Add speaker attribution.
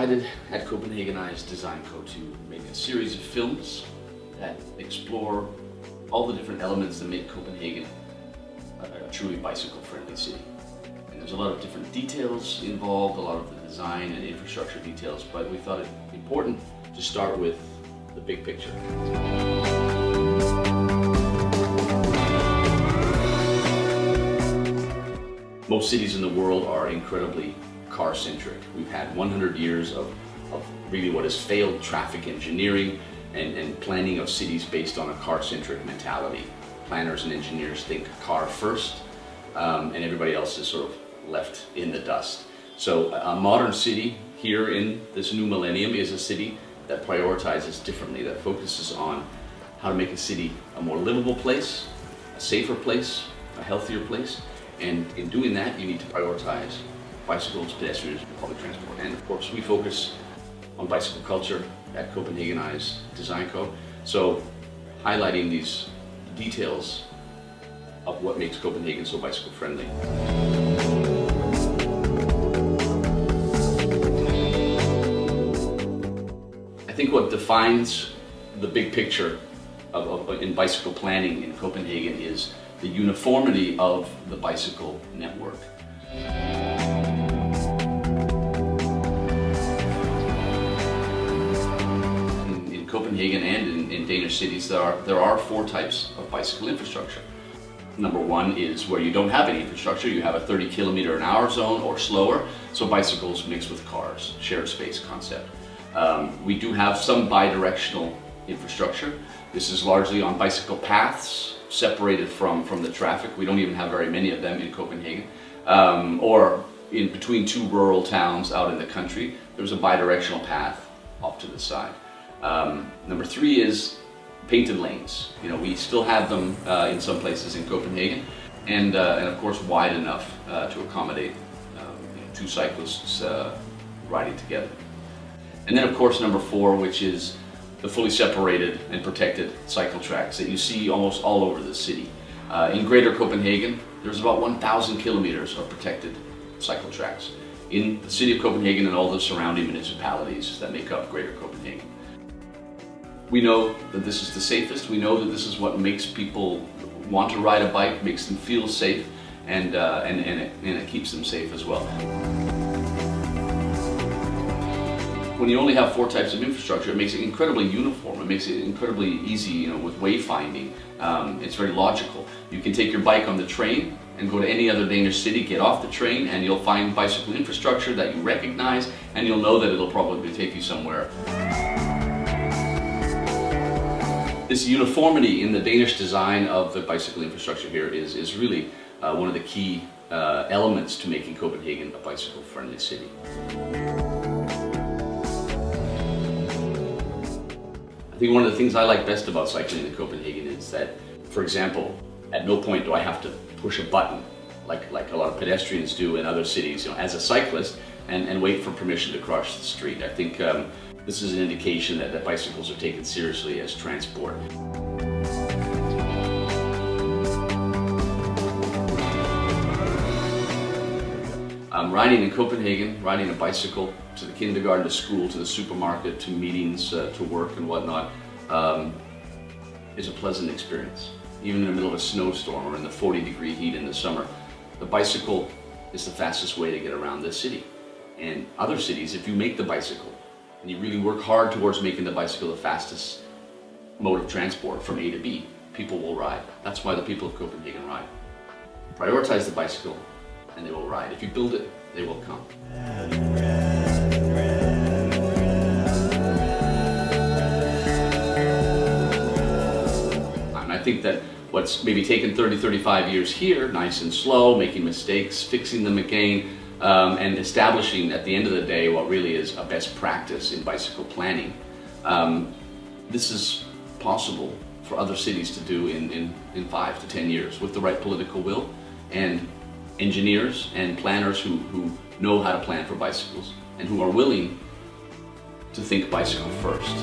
Speaker 1: decided at Copenhagenize Design Co. to make a series of films that explore all the different elements that make Copenhagen a truly bicycle-friendly city. And there's a lot of different details involved, a lot of the design and infrastructure details, but we thought it important to start with the big picture. Most cities in the world are incredibly car-centric. We've had 100 years of really what is failed traffic engineering and planning of cities based on a car-centric mentality. Planners and engineers think car first, and everybody else is sort of left in the dust. So a modern city here in this new millennium is a city that prioritizes differently, that focuses on how to make a city a more livable place, a safer place, a healthier place. And in doing that, you need to prioritize bicycles, pedestrians, and public transport. And of course, we focus on bicycle culture at Copenhagenize Design Co. So highlighting these details of what makes Copenhagen so bicycle friendly. I think what defines the big picture in bicycle planning in Copenhagen is the uniformity of the bicycle network. In Copenhagen and in Danish cities, there are 4 types of bicycle infrastructure. Number 1 is where you don't have any infrastructure, you have a 30 km/h zone or slower, so bicycles mix with cars, shared space concept. We do have some bi-directional infrastructure. This is largely on bicycle paths, separated from the traffic. We don't even have very many of them in Copenhagen. Or in between 2 rural towns out in the country, there's a bi-directional path off to the side. Number 3 is painted lanes. You know, we still have them in some places in Copenhagen, and of course wide enough to accommodate 2 cyclists riding together. And then of course number 4, which is the fully separated and protected cycle tracks that you see almost all over the city. In Greater Copenhagen, there's about 1,000 kilometers of protected cycle tracks in the city of Copenhagen and all the surrounding municipalities that make up Greater Copenhagen. We know that this is the safest. We know that this is what makes people want to ride a bike, makes them feel safe, and it keeps them safe as well. When you only have 4 types of infrastructure, it makes it incredibly uniform. It makes it incredibly easy, with wayfinding. It's very logical. You can take your bike on the train and go to any other Danish city, get off the train, and you'll find bicycle infrastructure that you recognize, and you'll know that it'll probably take you somewhere. This uniformity in the Danish design of the bicycle infrastructure here is really one of the key elements to making Copenhagen a bicycle-friendly city. I think one of the things I like best about cycling in Copenhagen is that, for example, at no point do I have to push a button like a lot of pedestrians do in other cities, as a cyclist, and wait for permission to cross the street. I think this is an indication that bicycles are taken seriously as transport. Riding in Copenhagen, riding a bicycle to the kindergarten, to school, to the supermarket, to meetings, to work and whatnot, is a pleasant experience. Even in the middle of a snowstorm or in the 40-degree heat in the summer, the bicycle is the fastest way to get around this city. And other cities, if you make the bicycle, and you really work hard towards making the bicycle the fastest mode of transport from A to B, people will ride. That's why the people of Copenhagen ride. Prioritize the bicycle, and they will ride. If you build it, they will come. And I think that what's maybe taken 30, 35 years here, nice and slow, making mistakes, fixing them again, and establishing at the end of the day what really is a best practice in bicycle planning. This is possible for other cities to do in 5 to 10 years with the right political will and engineers and planners who know how to plan for bicycles and who are willing to think bicycle first.